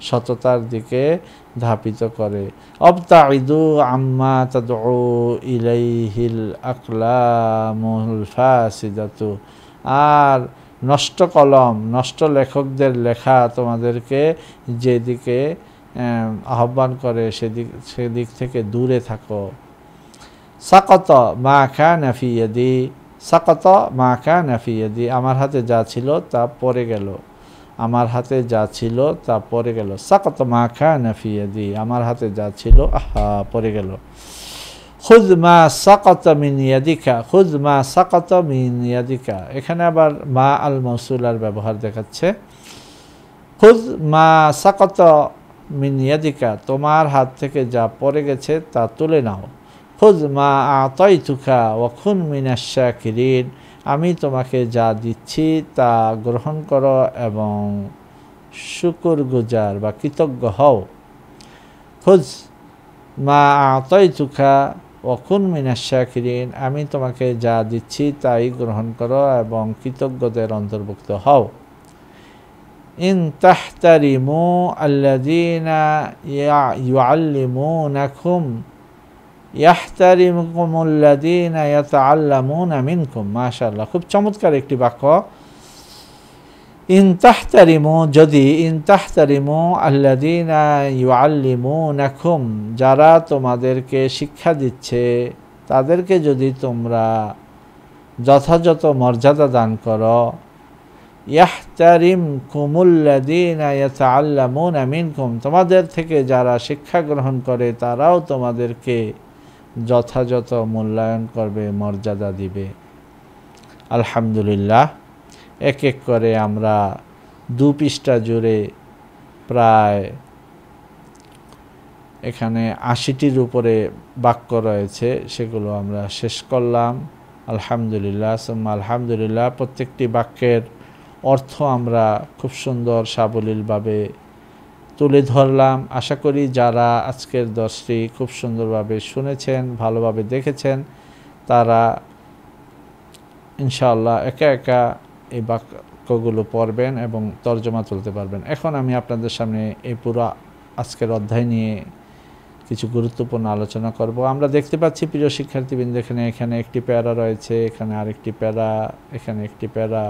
সততার দিকে ধাপিত করে। আবতাইদু আম্মা তাদউ ইলাইহিল আকলামুল ফাসিদাতু, আর নষ্ট কলম, নষ্ট লেখকদের লেখা তোমাদেরকে যেদিকে আহ্বান করে সেদিক থেকে দূরে থাকো। সাকাত মা কানা ফি ইয়াদি, সাকাত মা কানা ফি ইয়াদি, আমার হাতে যা ছিল তা পড়ে গেল, আমার হাতে যা ছিল তা পড়ে গেল। সাকাত মা কানা ফি ইয়াদি, আমার হাতে যা ছিল পড়ে গেল। খুয মা সাকাত মিন ইয়াদিকা, খুয মা সাকাত মিন ইয়াদিকা, এখানে আবার মা আল মৌসুলার ব্যবহার দেখাচ্ছে। খুয মা সাকাত মিন ইয়াদিকা, তোমার হাত থেকে যা পড়ে গেছে তা তুলে নাও। খুয মা আতাইতুকা ওয়া কুন মিনাশ শাকিরিন, আমি তোমাকে যা দিচ্ছি তা গ্রহণ করো এবং শুকরগুজার বা কৃতজ্ঞ হও। খুয মা আতাইতুকা ওয়া কুন মিনাশ শাকিরিন, আমি তোমাকে যা দিচ্ছি তাই গ্রহণ করো এবং কৃতজ্ঞদের অন্তর্ভুক্ত হও। ইন তাহতারিমু আল্লাযীনা ইউআল্লিমুনাকুম ইয়াহতারিমুকুমুল্লাযীনা ইয়াতাআল্লামুনা মিনকুম। মাশাআল্লাহ, খুব চমৎকার একটি বাক্য। ইনতাহতারিমু, যদি ইনতাহতারিমু আল্লাযীনা ইউআল্লিমুনাকুম, যারা তোমাদেরকে শিক্ষা দিচ্ছে তাদেরকে যদি তোমরা যথাযথ মর্যাদা দান করো, ইয়াহতারিমকুমুল্লাযীনা ইয়াতাআল্লামুনা মিনকুম, তোমাদের থেকে যারা শিক্ষা গ্রহণ করে তারাও তোমাদেরকে যথাযথ মূল্যায়ন করবে, মর্যাদা দিবে। আলহামদুলিল্লাহ, এক এক করে আমরা 2 পৃষ্ঠা জুড়ে প্রায় এখানে 80টির উপরে বাক্য রয়েছে, সেগুলো আমরা শেষ করলাম। আলহামদুলিল্লাহ সুম্মা আলহামদুলিল্লাহ। প্রত্যেকটি বাক্যের অর্থ আমরা খুব সুন্দর সাবলীলভাবে তুলে ধরলাম। আশা করি যারা আজকের দর্শটি খুব সুন্দরভাবে শুনেছেন, ভালোভাবে দেখেছেন, তারা ইনশাআল্লাহ একা একা এই বাক্যগুলো পড়বেন এবং তর্জমা তুলতে পারবেন। এখন আমি আপনাদের সামনে এই পুরো আজকের অধ্যায় নিয়ে কিছু গুরুত্বপূর্ণ আলোচনা করব। আমরা দেখতে পাচ্ছি প্রিয় শিক্ষার্থীবৃন্দ, এখানে একটি প্যারা রয়েছে, এখানে আরেকটি প্যারা, এখানে একটি প্যারা,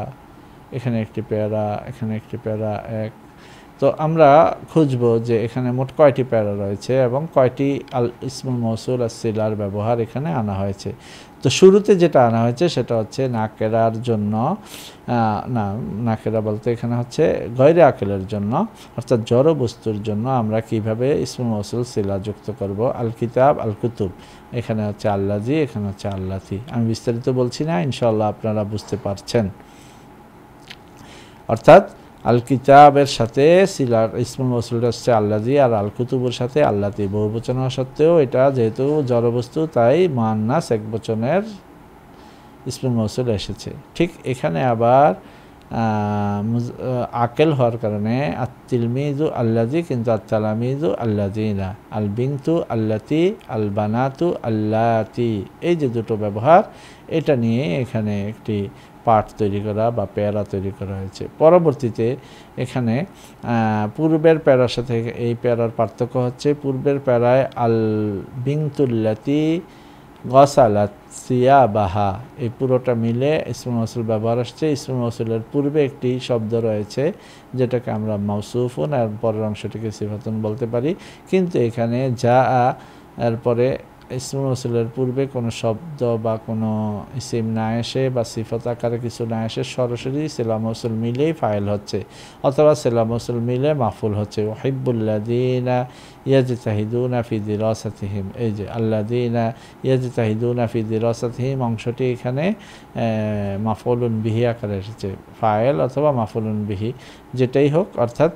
এখানে একটি প্যারা, এখানে একটি প্যারা, এক। তো আমরা খুঁজব যে এখানে মোট কয়টি প্যারা রয়েছে এবং কয়টি আল ইসমুল মৌসুল as-সিলার ব্যবহার এখানে আনা হয়েছে। তো শুরুতে যেটা আনা হয়েছে সেটা হচ্ছে নাকেরার জন্য, নাকেরা বলতে এখানে হচ্ছে গয়রে আকেলের জন্য, অর্থাৎ জড় বস্তুর জন্য আমরা কিভাবে ইসমুল মৌসুল সিলা যুক্ত করব। আল কিতাব, আল কুতুব, এখানে হচ্ছে আল্লাজি, এখানে হচ্ছে আল্লাতি। আমি বিস্তারিত বলছি না, ইনশাআল্লাহ আপনারা বুঝতে পারছেন। অর্থাৎ আল কিতাবের সাথে সিলার ইসমুল মৌসুলটা হচ্ছে আল্লাজি, আর আল কুতুবের সাথে আল্লাতি। বহুবচন হওয়া সত্ত্বেও এটা যেহেতু জড়বস্তু, তাই মুআন্নাস একবচনের ইসমুল মৌসুল এসেছে। ঠিক এখানে আবার আকেল হওয়ার কারণে আত-তিলমিযু আল্লাজি, কিন্তু আত-তালামিযু আল্লাযিনা, আল বিনতু আল্লাতি, আল বানাতু আল্লাতি, এই যে দুটো ব্যবহার, এটা নিয়ে এখানে একটি পাঠ তৈরি করা বা প্যারা তৈরি করা হয়েছে। পরবর্তীতে এখানে পূর্বের প্যারার সাথে এই প্যারার পার্থক্য হচ্ছে, পূর্বের প্যারায় আল বিনতুল্লাতি গসালাত সিয়াবাহা, এই পুরোটা মিলে ইসমুল মৌসুল ব্যবহার আসছে। ইসমুল মৌসুলের পূর্বে একটি শব্দ রয়েছে যেটাকে আমরা মাউসুফুন, আর পরের অংশটিকে সিফাতুন বলতে পারি। কিন্তু এখানে যা এরপরে ইসমুল মৌসুলের পূর্বে কোনো শব্দ বা কোনো ইসিম না এসে বা সিফত আকারে কিছু না এসে সরাসরি সিলা মৌসুল মিলেই ফাইল হচ্ছে, অথবা সিলা মৌসুল মিলে মাফুল হচ্ছে। ওয়াহিব্বুল্লাযীনা ইয়াজতাহিদুনা ফি দিরাসাতিহিম, এই যে আল্লাযীনা ইয়াজতাহিদুনা ফি দিরাসাতিহিম অংশটি এখানে মাফউলুন বিহি আকারে এসেছে, ফাইল অথবা মাফউলুন বিহি যেটাই হোক, অর্থাৎ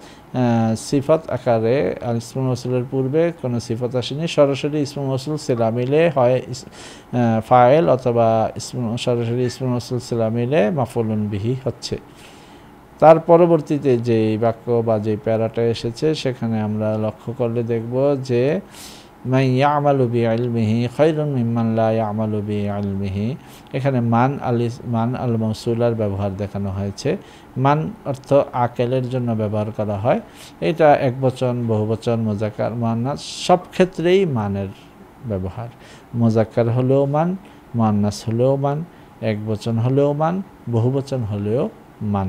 সিফত আকারে ইসমুল মৌসুলের পূর্বে কোনো সিফত আসেনি, সরাসরি ইসমুল মৌসুল সিলা মিলে হয় ফাইল অথবা সরাসরি ইসমুল মৌসুল সিলা মিলে মাফউলুন বিহি হচ্ছে। তার পরবর্তীতে যে বাক্য বা যে প্যারাটা এসেছে সেখানে আমরা লক্ষ্য করলে দেখব যে মান ইয়ামালু বিইলমিহি খায়রুন মিম্মান লা ইয়ামালু বিইলমিহি, এখানে মান আল মৌসুলার ব্যবহার দেখানো হয়েছে। মান অর্থ আকেলের জন্য ব্যবহার করা হয়, এটা একবচন, বহুবচন, মুযাক্কার, মুআন্নাস সব ক্ষেত্রেই মানের ব্যবহার। মুযাক্কার হলেও মান, মুআন্নাস হলেও মান, একবচন হলেও মান, বহুবচন হলেও মান।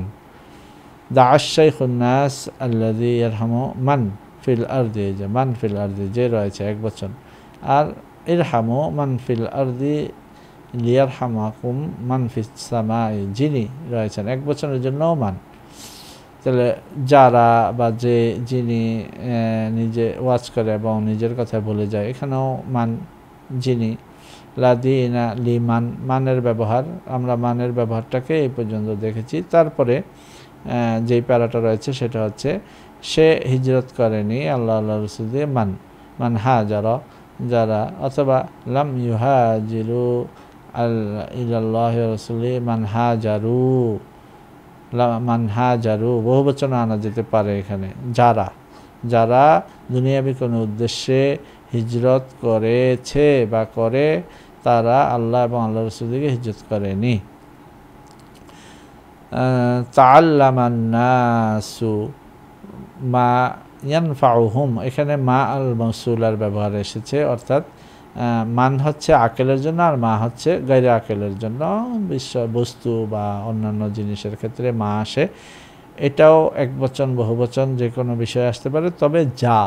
দাআশ শাইখুন নাস আল্লাযী ইয়ারহামু মান ফিল আরদি, যে মান ফিল আরদি যে রয়েছে একবচন, আর ইরহামু মান ফিল আরদি লিয়ারহামাকুম মান ফিস সামাই, যিনি রয়েছেন একবচনের জন্য মান। তাহলে যারা বা যে, যিনি নিজে ওয়াজ করে এবং নিজের কথা বলে যায়, এখানেও মান যিনি। লাযীনা লিমান, মানের ব্যবহার, আমরা মানের ব্যবহারটাকে এই পর্যন্ত দেখেছি। তারপরে যেই প্যারাটা রয়েছে সেটা হচ্ছে সে হিজরত করেনি আল্লাহ রাসূল দিয়ে, মান হাজারা, যারা, অথবা লাম ইউহাজিরু ইলাল্লাহি ওয়া রাসূলিহি মান হাজারু, বহুবচন আনা যেতে পারে এখানে। যারা দুনিয়াবি কোনো উদ্দেশ্যে হিজরত করেছে বা করে, তারা আল্লাহ এবং আল্লাহ রাসূল দিকে হিজরত করেনি। তাআল্লামান নাসু মা ইয়ানফাউহুম, এখানে মা আল মৌসুলার ব্যবহার এসেছে, অর্থাৎ মান হচ্ছে আকেলের জন্য আর মা হচ্ছে গায়রে আকেলের জন্য। বস্তু বা অন্যান্য জিনিসের ক্ষেত্রে মা আসে। এটাও একবচন বহুবচন যে কোনো বিষয় আসতে পারে, তবে যা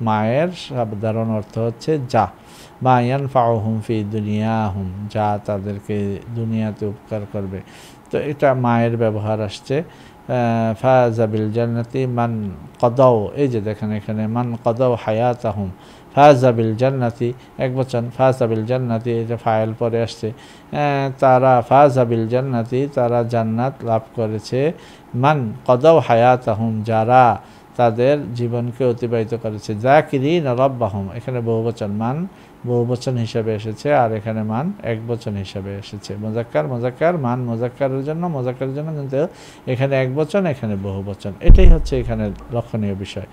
মায়ের সাধারণ অর্থ হচ্ছে যা। মা ইয়ানফাউহুম ফি দুনিয়াহুম, যা তাদেরকে দুনিয়াতে উপকার করবে। তো এটা মায়ের ব্যবহার আসছে। ফাজা বিল জান্নাতি মান কদাও, এই যে দেখেন এখানে মান কদাও হায়াতাহুম, ফাজা বিল জান্নাতি একবচন, ফাজা বিল জান্নাতি এটা ফাইল পরে আসছে। তারা ফাজা বিল জান্নাতি তারা জান্নাত লাভ করেছে, মান কদাও হায়াতাহুম যারা তাদের জীবনকে অতিবাহিত করেছে, যাকিরিন রাব্বাহুম এখানে বহুবচন, মান বহুবচন হিসাবে এসেছে, আর এখানে মান একবচন হিসাবে এসেছে। মুজাক্কার মুজাক্কার, মান মুজাক্কারের জন্য কিন্তু এখানে একবচন এখানে বহুবচন, এটাই হচ্ছে এখানে লক্ষণীয় বিষয়।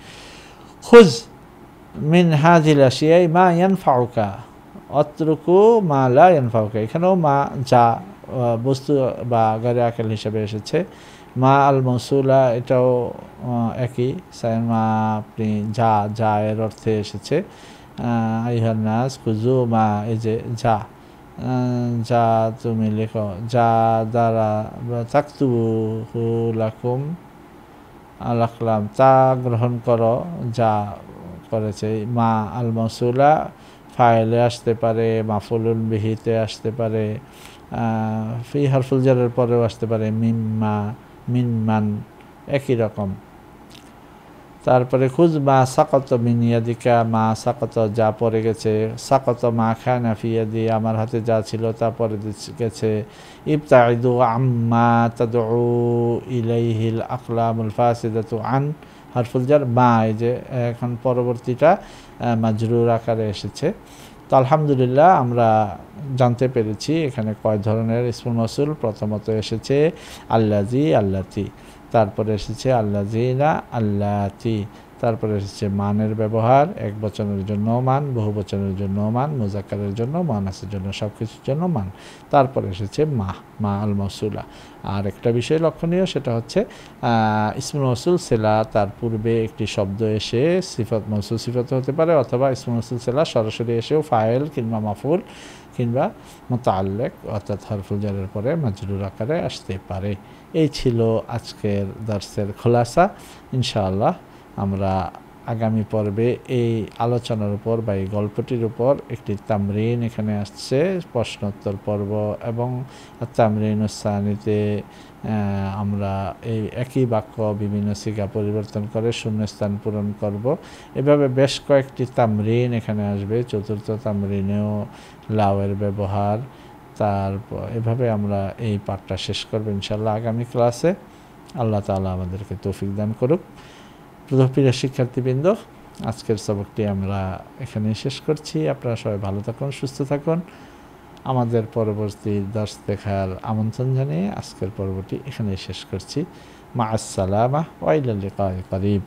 খুজ মিন হাযিল আশিয়াই মা ইয়ানফাউকা অত্রুকু মা লা ইয়ানফাউকা, এখানেও মা যা বস্তু বা গায়রে আকিল হিসাবে এসেছে। মা আল মৌসুলা এটাও একই, মা আপনি যা যা এর অর্থে এসেছে। আইহান নাস খুজু মা, এই যে যা, যা তুমি লেখো, যা দ্বারা তাকতুবু লাকুম আলাকলাম, তা গ্রহণ করো যা করেছে। মা আল মৌসুলা ফাইলে আসতে পারে, মাফুলুল বিহিতে আসতে পারে, ফি হারফুল জারের পরেও আসতে পারে, মিম্মা মিনমান একই রকম। তারপরে খুজ মা সাকত মিন ইয়াদিকা, মা সাকত যা পড়ে গেছে, সাকত মা খানা ফি ইয়াদি আমার হাতে যা ছিল তা পড়ে গেছে। ইবতাইদু আম্মা তাদউ ইলাইহিল আকলামুল ফাসিদাতু আন হারফুল জার মা, এই যে এখন পরবর্তীটা মাজরুর আকারে এসেছে। তো আলহামদুলিল্লাহ আমরা জানতে পেরেছি এখানে কয় ধরনের ইসমুল মৌসুল। প্রথমত এসেছে আল্লাজি আল্লাতি, তারপরে এসেছে আল্লাজিনা আল্লাতি, তারপরে এসেছে মানের ব্যবহার, এক বচনের জন্য মান, বহু বচনের জন্য মান, মুজাক্কারের জন্য, মুআন্নাসের জন্য, সব কিছুর জন্য মান। তারপরে এসেছে মা, মা আল মৌসুলা। আর একটা বিষয় লক্ষণীয় সেটা হচ্ছে ইসমুল মৌসুল সেলা, তার পূর্বে একটি শব্দ এসে সিফত মৌসুল সিফত হতে পারে, অথবা ইসমুল মৌসুল সেলা সরাসরি এসেও ফাইল কিংবা মাফুল কিংবা মুতাআল্লিক অর্থাৎ হারফুল জারের পরে মাজরুর আকারে আসতে পারে। এই ছিল আজকের দর্সের খোলাসা। ইনশাআল্লাহ আমরা আগামী পর্বে এই আলোচনার উপর বা এই গল্পটির উপর একটি তামরিন এখানে আসছে, প্রশ্নোত্তর পর্ব, এবং তামরিন উসানিতে আমরা এই একই বাক্য বিভিন্ন সিগা পরিবর্তন করে শূন্যস্থান পূরণ করব। এভাবে বেশ কয়েকটি তামরিন এখানে আসবে। চতুর্থ তামরিনেও লাউয়ের ব্যবহার, তারপর এভাবে আমরা এই পাঠটা শেষ করব ইনশাআল্লাহ আগামী ক্লাসে। আল্লাহ তাআলা আমাদেরকে তৌফিক দান করুক। প্রিয় শিক্ষার্থীবৃন্দ, আজকের সবকটি আমরা এখানেই শেষ করছি। আপনারা সবাই ভালো থাকুন, সুস্থ থাকুন। আমাদের পরবর্তী দর্স দেখার আমন্ত্রণ জানিয়ে আজকের পর্বটি এখানেই শেষ করছি। মা আসসালামা ওয়া ইলা লিকাই করিব।